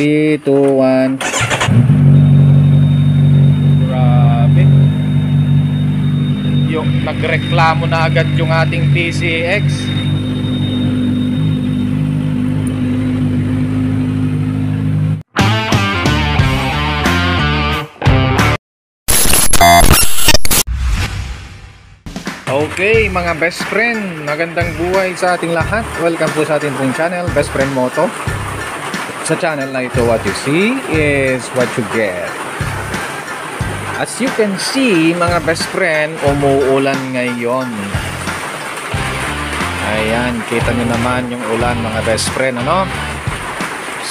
3, 2, 1. Grabe. Yung nagreklamo na agad yung ating PCX. Okay mga best friend, magandang buhay sa ating lahat. Welcome po sa ating pong channel, Best Friend Moto. Sa channel na ito, what you see is what you get. As you can see mga best friend, umuulan ngayon. Ayan, kita nyo naman yung ulan mga best friend, ano?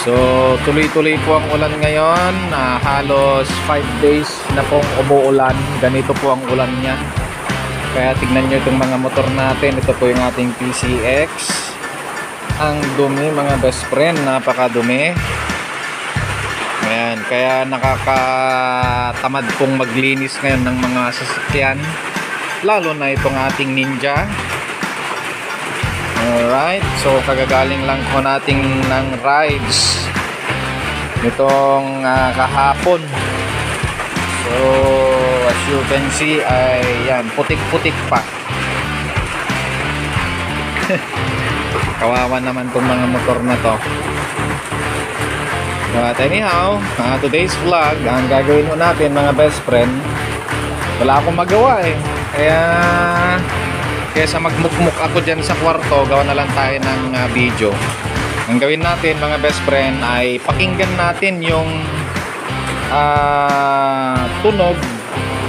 So tuloy-tuloy po ang ulan ngayon. Halos 5 days na pong umuulan. Ganito po ang ulan niya. Kaya tignan nyo itong mga motor natin. Ito po yung ating PCX. Ang dumi mga best friend, napakadumi. Ayan, kaya nakakatamad pong maglinis ngayon ng mga sasakyan, lalo na itong ating Ninja. Alright, so kagagaling lang po nating ng rides nitong kahapon. So as you can see ay yan, putik-putik pa. Kawawa naman tong mga motor na to. But anyhow, today's vlog, ang gagawin mo natin mga best friend, wala akong magawa eh. Kaya sa magmukmuk ako dyan sa kwarto, gawa na lang tayo ng video. Ang gawin natin mga best friend ay pakinggan natin yung tunog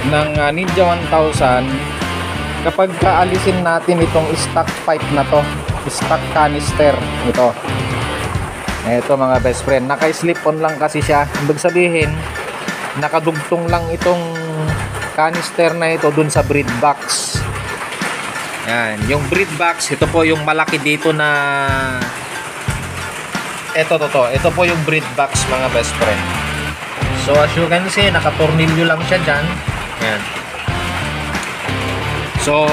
ng Ninja 1000 kapag kaalisin natin itong stock pipe na to, stock canister ito. Ito mga best friend, naka-slip on lang kasi siya. Ibig sabihin nakadugtong lang itong canister na ito dun sa breed box. Yan, yung breed box, ito po yung malaki dito na ito po yung breed box mga best friend. So as you can see, nakatornilyo lang siya dyan. Ayan. So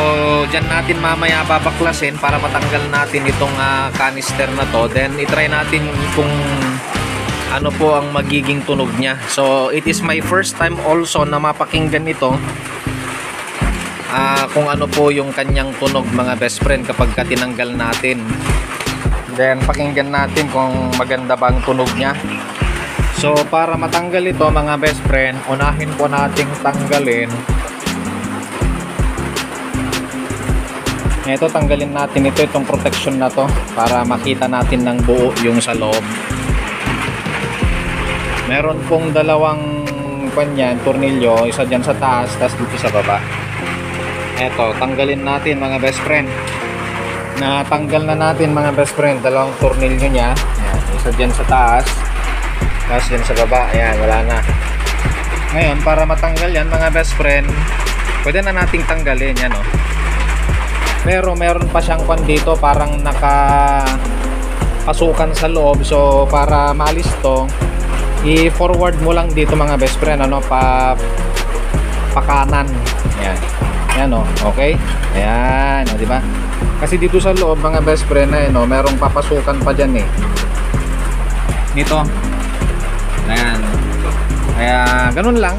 dyan natin mamaya babaklasin para matanggal natin itong canister na to. Then itry natin kung ano po ang magiging tunog niya. So it is my first time also na mapakinggan ito, kung ano po yung kanyang tunog mga best friend kapag tinanggal natin. Then pakinggan natin kung maganda bang tunog niya. So para matanggal ito mga best friend, unahin po nating tanggalin. Ito, tanggalin natin itong protection na to para makita natin ng buo yung sa loob. Meron pong dalawang kanyan, tornilyo, isa dyan sa taas, tas dito sa baba. Ito, tanggalin natin mga best friend. Natanggal na natin mga best friend, dalawang tornilyo niya. Ayan, isa dyan sa taas, tapos yan sa baba. Ayan, wala na. Ngayon para matanggal yan mga best friend, pwede na nating tanggalin yan, oh. Pero meron pa siyang kwan dito, parang nakapasukan sa loob. So para maalis to, i-forward mo lang dito mga best friend, ano, pa kanan. Ayan, ayan, oh, okay. Ayan, oh, di ba? Kasi dito sa loob mga best friend, no, merong papasukan pa dyan eh, dito. Ayan. Kaya ganun lang,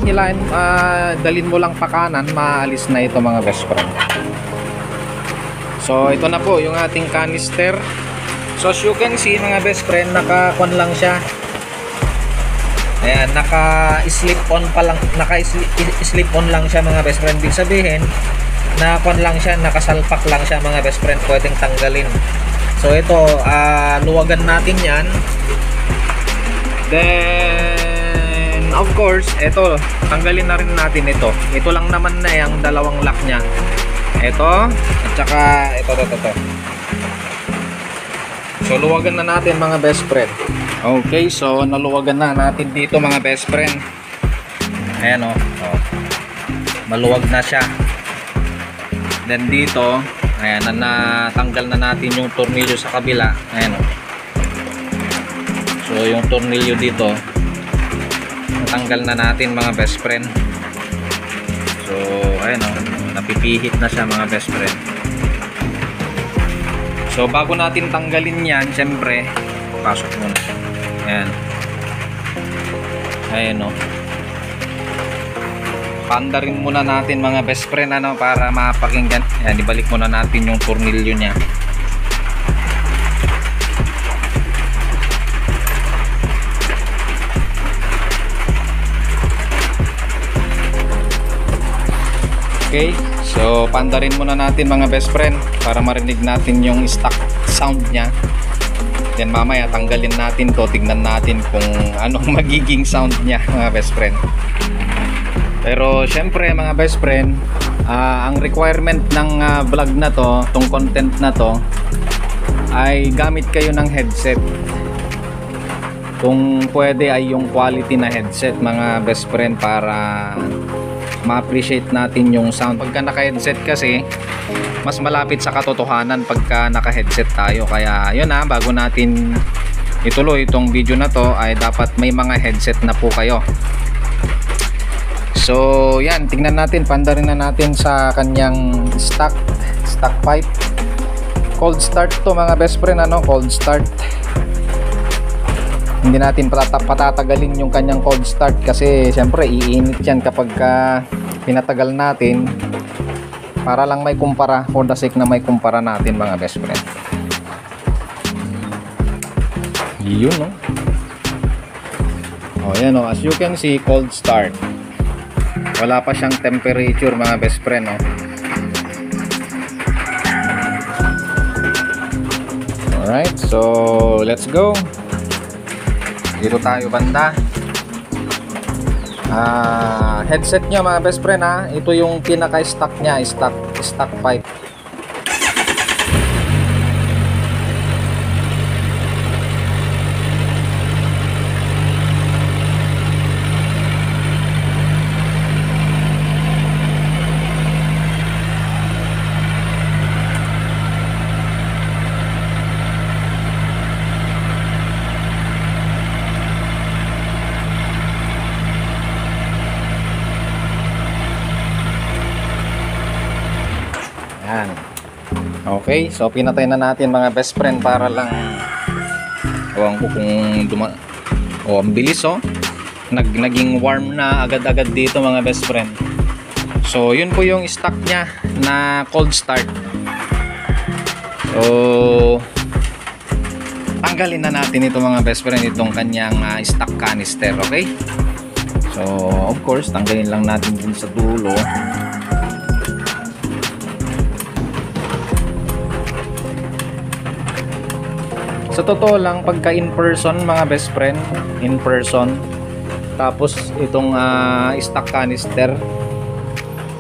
dalin mo lang pa kanan, maalis na ito mga best friend. So ito na po yung ating canister. So as you can see mga best friend, naka-on lang siya. Ayan, naka-slip on pa lang, naka-slip on lang siya mga best friend. Ibig sabihin, naka-on lang siya, nakasalpak lang siya mga best friend, pwedeng tanggalin. So ito, luwagan natin yan. Then of course, ito, tanggalin na rin natin ito. Ito lang naman na yung dalawang lock niya. Ito, at saka ito. So luwagan na natin mga best friend. Okay, so naluwagan na natin dito mga best friend. Ayan, oh. Maluwag na siya. Then dito, ayan, natanggal na natin yung tornilyo sa kabila. Ayan, oh. So yung tornilyo dito, natanggal na natin mga best friend. So ayan, oh, napipihit na siya mga best friend. So bago natin tanggalin yan, syempre pasok muna. Ayan. Ayan o. Paandarin muna natin mga best friend ano, para mapakinggan. Ayan, ibalik muna natin yung tornilyo niya. Okay, so paandarin muna natin mga best friend para marinig natin yung stock sound niya. Then mamaya tanggalin natin to, tignan natin kung anong magiging sound niya mga best friend. Pero syempre mga best friend, ang requirement ng vlog na to, tong content na to, ay gamit kayo ng headset. Kung pwede ay yung quality na headset mga best friend, para ma-appreciate natin yung sound. Pagka naka-headset kasi mas malapit sa katotohanan pagka naka-headset tayo. Kaya yun bago natin ituloy itong video na to ay dapat may mga headset na po kayo. So yan, tingnan natin, pandarin na natin sa kanyang stock pipe. Cold start to mga best friend ano, cold start. Hindi natin patatagalin yung kanyang cold start kasi syempre iinit yan kapag pinatagal natin, para lang may kumpara, for the sake na may kumpara natin mga best friend. Yun no. Oh yan no, as you can see, cold start. Wala pa siyang temperature mga best friend no. Alright, so let's go. Dito tayo banda. Headset niya mga best friend ito yung pinaka-stock niya, stock pipe. Okay, so pinatay na natin mga best friend para lang ewan ko kung ang bilis naging warm na agad-agad dito mga best friend. So yun po yung stock niya na cold start. So tanggalin na natin ito mga best friend, itong kanyang stock canister. Okay, so of course tanggalin lang natin dun sa dulo. Sa totoo lang, pagka in person mga best friend, in person, tapos itong stock canister,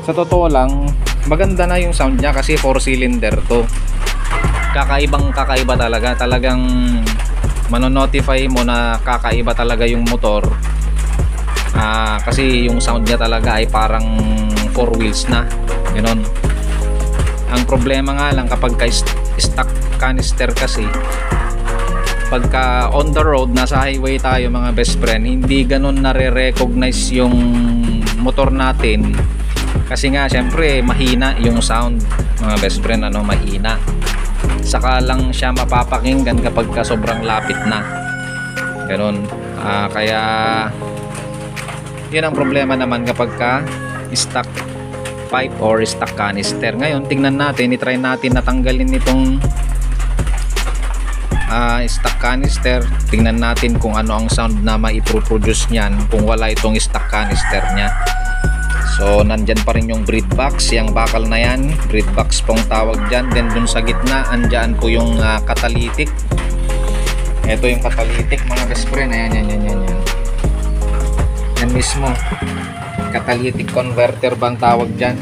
sa totoo lang maganda na yung sound niya kasi 4 cylinder to. Kakaiba talaga, talagang mano-notify mo na kakaiba talaga yung motor. Kasi yung sound niya talaga ay parang 4 wheels na ganoon. Ang problema nga lang kapag stock canister kasi, pagka on the road, nasa highway tayo mga best friend, hindi ganun nare-recognize yung motor natin kasi nga syempre mahina yung sound mga best friend ano, mahina. Saka lang siya mapapakinggan kapag sobrang lapit na ganun. Kaya yun ang problema naman kapag stock pipe or stock canister. Ngayon tingnan natin, i-try natin natanggalin itong stock canister. Tingnan natin kung ano ang sound na maiproduce niyan kung wala itong stock canister niya. So nandyan pa rin yung breed box, yung bakal na yan, breed box pong tawag dyan. Then dun sa gitna andyan po yung catalytic. Ito yung catalytic mga best friend. Ayan, yan mismo, catalytic converter bang tawag dyan.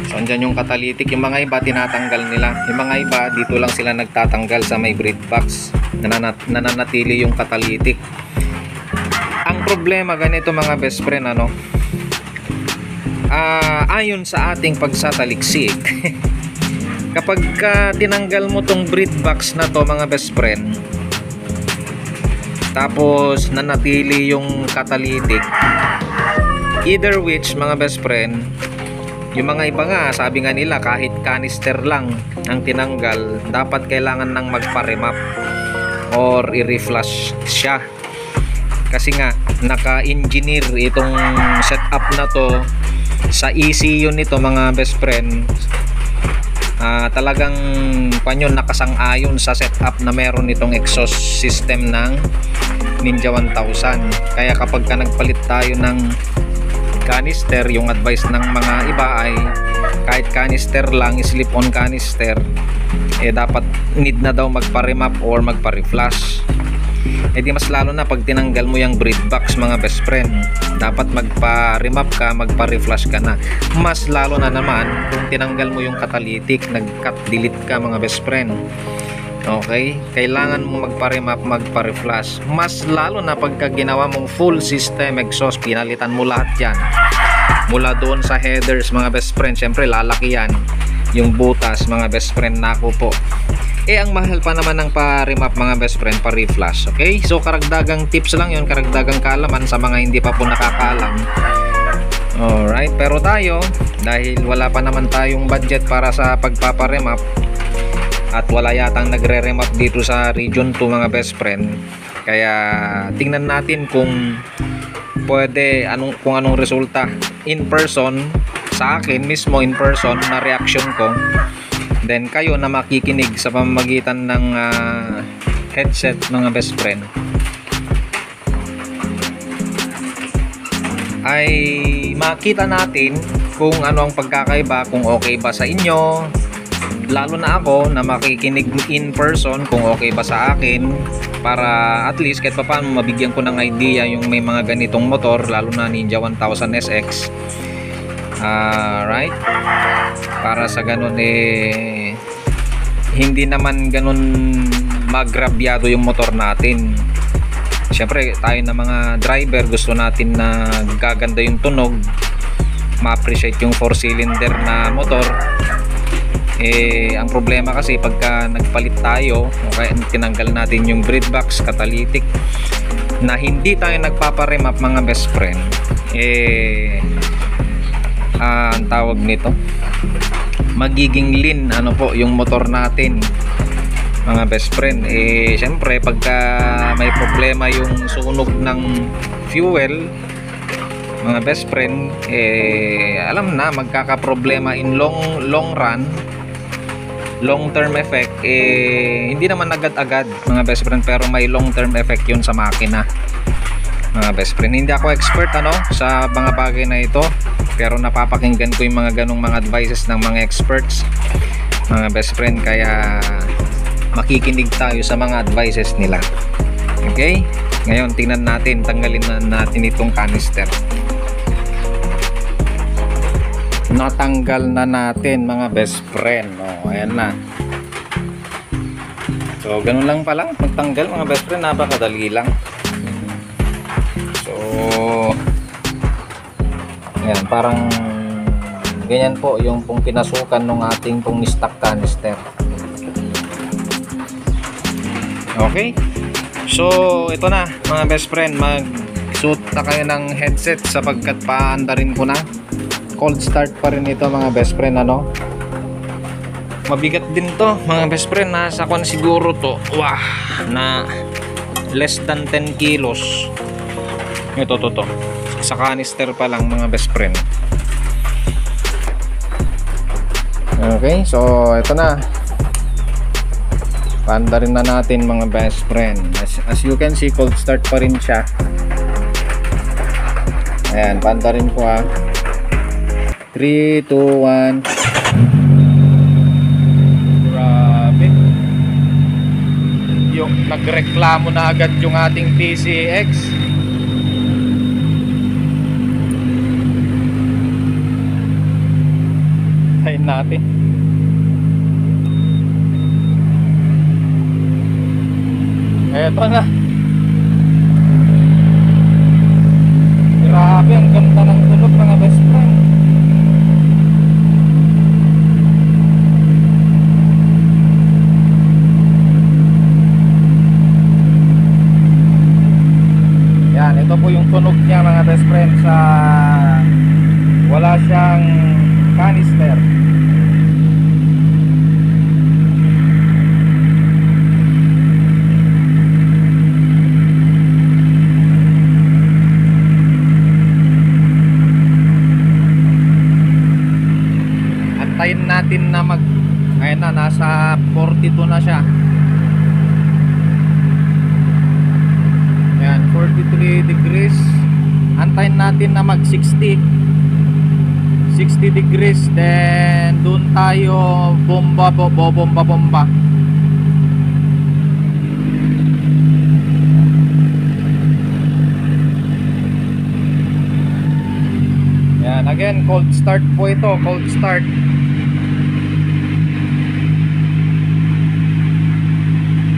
So andyan yung catalytic. Yung mga iba tinatanggal nila, yung mga iba dito lang sila nagtatanggal sa may breed box, nananatili yung catalytic. Ang problema ganito mga best friend ano, ayon sa ating pagsasaliksik kapag tinanggal mo tong breed box na to mga best friend, tapos nanatili yung catalytic, either which mga best friend, yung mga iba nga sabi nga nila kahit canister lang ang tinanggal, dapat kailangan nang magpa-remap or i-reflush siya. kasi nga naka-engineer itong setup na to sa ECU nito mga best friend. Talagang panyo nakasang-ayon sa setup na meron itong exhaust system ng Ninja 1000. Kaya kapag ka nagpalit tayo ng canister, yung advice ng mga iba ay kahit canister lang, slip on canister, dapat need na daw magpa-remap or magpa-reflush. Di mas lalo na pag tinanggal mo yung breed box mga best friend, dapat magpa-remap ka, magpa-reflush ka na. Mas lalo na naman kung tinanggal mo yung catalytic, nag-cut delete ka mga best friend. Okay, kailangan mo magpa-remap, magpa-reflush. Mas lalo na pagka ginawa mong full system exhaust, pinalitan mo lahat yan mula doon sa headers mga best friend. Syempre lalaki yan, yung butas mga best friend, nako po. Ang mahal pa naman ng pa-remap mga best friend, pa-reflush. Okay, so karagdagang tips lang yun, karagdagang kaalaman sa mga hindi pa po nakakaalam. Alright, pero tayo, dahil wala pa naman tayong budget para sa pagpaparemap, at wala yatang nagre-remap dito sa region 2 mga best friend, kaya tingnan natin kung pwede, kung anong resulta in person sa akin mismo, in person na reaction ko, then kayo na makikinig sa pamamagitan ng headset mga best friend, ay makita natin kung ano ang pagkakaiba, kung okay ba sa inyo, lalo na ako na makikinig in person, kung okay ba sa akin, para at least kahit pa paano mabigyan ko ng idea yung may mga ganitong motor, lalo na Ninja 1000 SX. Right, para sa ganun hindi naman ganun magrabyado yung motor natin. Siyempre tayo na mga driver, gusto natin na gaganda yung tunog, ma-appreciate yung 4-cylinder na motor. Ang problema kasi pagka nagpalit tayo, okay, tinanggal natin yung breed box, catalytic, na hindi tayo nagpaparemap mga best friend, ang tawag nito, magiging lean po yung motor natin mga best friend. Syempre pagka may problema yung sunog ng fuel mga best friend, alam na magkakaproblema in long run, long term effect. Hindi naman agad-agad mga best friend, pero may long term effect yun sa makina mga best friend. Hindi ako expert sa mga bagay na ito, pero napapakinggan ko yung mga ganong mga advices ng mga experts mga best friend, kaya makikinig tayo sa mga advices nila. Okay, ngayon tingnan natin, tanggalin na natin itong canister. Natanggal na natin mga best friend. Ayan na. So ganun lang pala magtanggal mga best friend, napakadali lang. So ayan, parang ganyan po yung pong pinasukan ng ating pong stock canister. Okay, so ito na mga best friend, mag-suit na kayo ng headset sapagkat paandarin ko na. Cold start pa rin ito mga best friend. Mabigat din to mga best friend, nasa kwan siguro to, na less than 10 kilos ito sa canister pa lang mga best friend. Okay, so ito na, paanda rin na natin mga best friend. As you can see, cold start pa rin siya. Ayan, paanda rin ko 3, 2, 1. Grabe, yung nagreklamo na agad yung ating PCX. Tayin natin. Eto na. Grabe, ang ganda ng tunog mga best friend. Yan, ito po yung tunog niya mga best friend sa wala siyang canister. antayin natin na ayun na, nasa 42 na siya. Yan, 43 degrees. Antayin natin na mag 60 degrees, then doon tayo bomba. Yan, again, cold start po ito, cold start.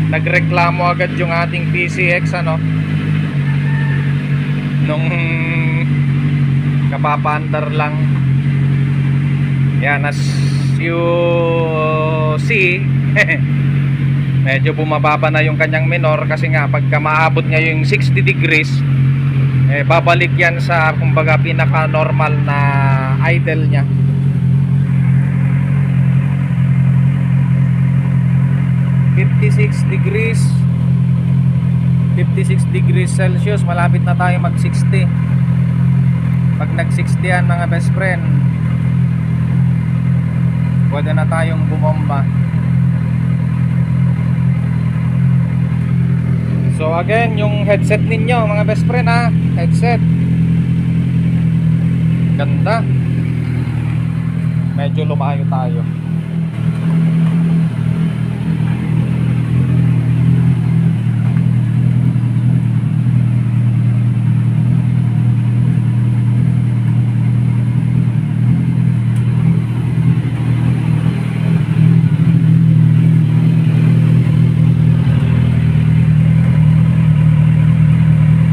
Nagreklamo agad yung ating PCX nung kapapaandar lang. Yan, as you see medyo bumababa na yung kanyang minor kasi nga pagka maabot niya yung 60 degrees babalik yan sa kumbaga pinaka normal na idle niya. ...56 degrees Celsius. Malapit na tayo mag 60. Pag nag 60 yan mga best friend, pwede na tayong bumomba. So again, yung headset ninyo mga best friend headset ganda. Medyo lumayo tayo.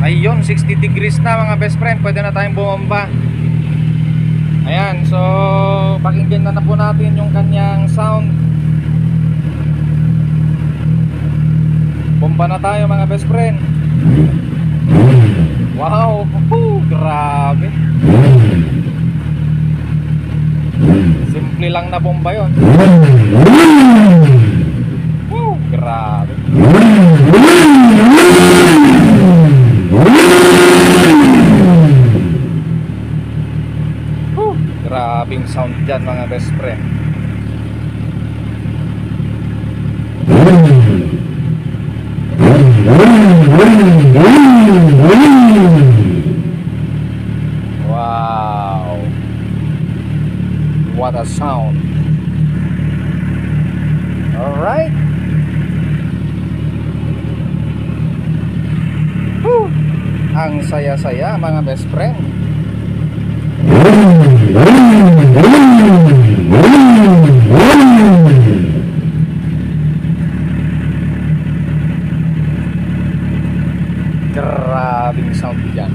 Ayun, 60 degrees na mga best friend. Pwede na tayong bumomba. Ayan, so pakinggan na po natin yung kanyang sound. Bomba na tayo mga best friend. Wow, grabe. Simple lang na bomba yun. Grabe. Grabing sound dyan mga best friend. Wow, what a sound. Alright. Ang saya-saya mga best friend. Grabing sound dyan.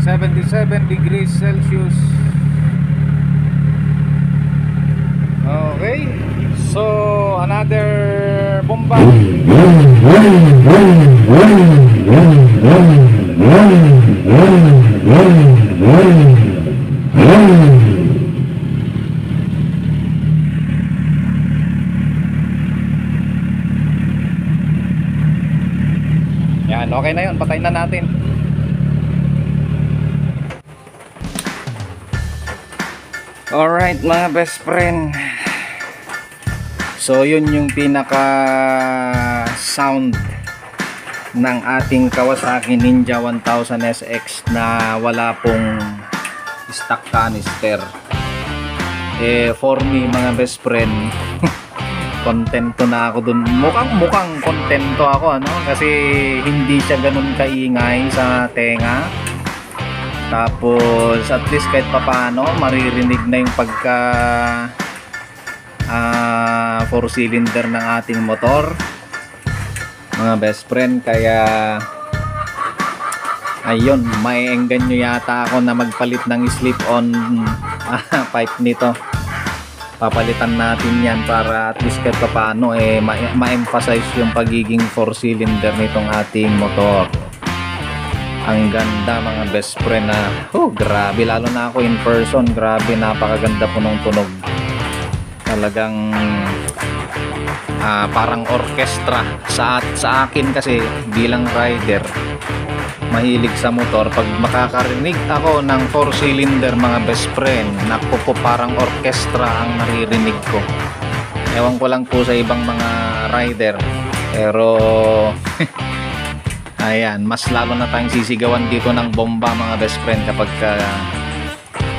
...77 degrees Celsius. Okay, so another bomba. Yan, okay na yun, patayin na natin. Alright mga best friend, so yun yung pinaka sound ng ating Kawasaki Ninja 1000 SX na wala pong stock canister. For me mga best friend, kontento na ako dun. Mukhang kontento ako kasi hindi siya ganun kaingay sa tenga. Tapos at least kahit papaano maririnig na yung pagka 4 cylinder ng ating motor mga best friend. Kaya ayun, maienggan nyo yata ako na magpalit ng slip on pipe nito. Papalitan natin yan para at least kahit papaano ma-emphasize yung pagiging 4 cylinder nitong ating motor. Ang ganda mga best friend grabe, lalo na ako in person, grabe, napakaganda po nung tunog. Talagang parang orchestra sa akin kasi bilang rider. mahilig sa motor, pag makakarinig ako ng 4-cylinder mga best friend, naku po, parang orkestra ang naririnig ko. Ewan ko lang po sa ibang mga rider, pero ayan, mas lalo na tayong sisigawan dito ng bomba mga best friend kapag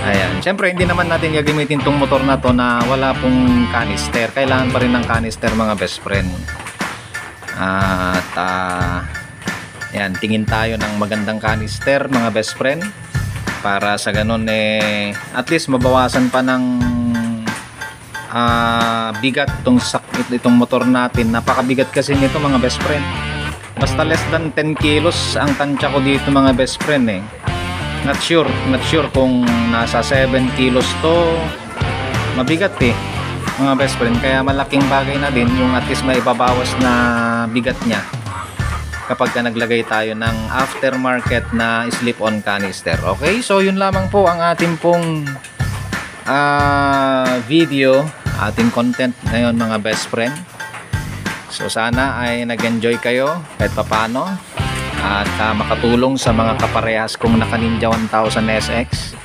ayan. Siyempre hindi naman natin gagamitin tong motor na to na wala pong canister. Kailangan pa rin ng canister mga best friend. At ayan, tingin tayo ng magandang canister mga best friend, para sa ganun at least mabawasan pa ng bigat itong motor natin. Napakabigat kasi nito mga best friend. Basta less than 10 kilos ang tansya ko dito mga best friend Not sure kung nasa 7 kilos to. Mabigat mga best friend, kaya malaking bagay na din yung at least may ibabawas na bigat niya kapag naglagay tayo ng aftermarket na slip-on canister. Okay, so yun lamang po ang ating pong video, ating content ngayon mga best friend. So sana ay nag-enjoy kayo kahit papano at makatulong sa mga kaparehas kong naka Ninja 1000 SX.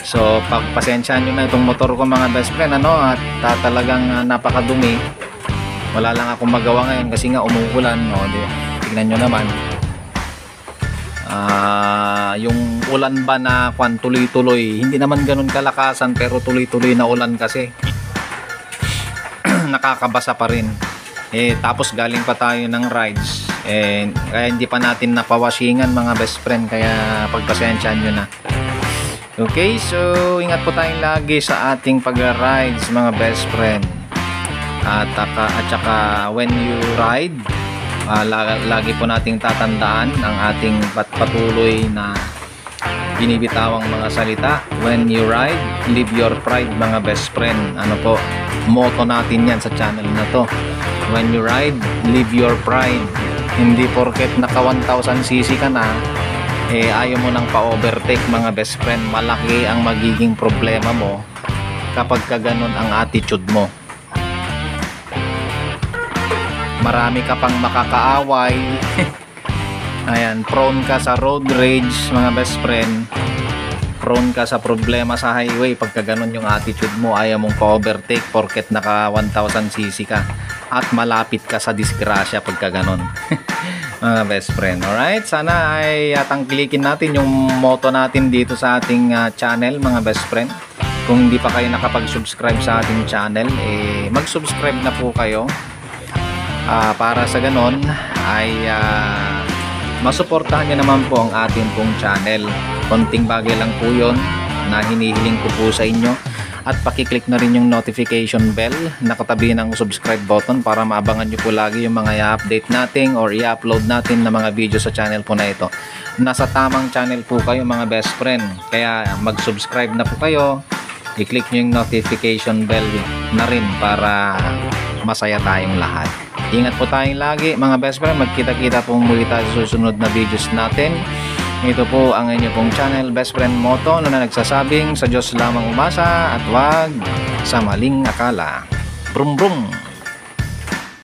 So pagpasensyaan nyo na itong motor ko mga best friend at talagang napakadumi. Wala lang akong magawa ngayon kasi nga umuulan tignan nyo naman yung ulan ba na tuloy-tuloy, hindi naman ganun kalakasan pero tuloy-tuloy na ulan kasi. Nakakabasa pa rin tapos galing pa tayo ng rides kaya hindi pa natin napawashingan mga best friend, kaya pagpasensyaan nyo na. Okay, so ingat po tayong lagi sa ating pag-rides mga best friend. At saka when you ride, lagi po nating tatandaan ang ating patuloy na binibitawang mga salita. When you ride, live your pride mga best friend. Motto natin yan sa channel na to. When you ride, live your pride. Hindi porket naka 1000cc ka na ayaw mo nang pa-overtake mga best friend. Malaki ang magiging problema mo kapag ganun ang attitude mo. Marami ka pang makakaaway. Ayan, prone ka sa road rage mga best friend. Prone ka sa problema sa highway pagka ganun yung attitude mo. Ayaw mong pa-overtake porket naka 1000cc ka at malapit ka sa disgrasya pagka ganun. Mga best friend, alright? Sana ay tangkilikin natin yung motto natin dito sa ating channel mga best friend. Kung hindi pa kayo nakapag-subscribe sa ating channel, mag-subscribe na po kayo para sa ganon ay masuportahan nyo naman po ang ating pong channel. Konting bagay lang po yun na hinihiling ko po sa inyo, at pakiclick na rin yung notification bell na katabi ng subscribe button para maabangan nyo po lagi yung mga i-update natin or i-upload natin na mga video sa channel po na ito. Nasa tamang channel po kayo mga best friend, kaya mag-subscribe na po kayo, i-click nyo yung notification bell na rin para masaya tayong lahat. Ingat po tayong lagi mga best friend. Magkita-kita pong muli tayo sa susunod na videos natin. Ito po ang inyo pong channel Best Friend Moto na nagsasabing sa Diyos lamang umasa at wag sa maling akala. Brum brum!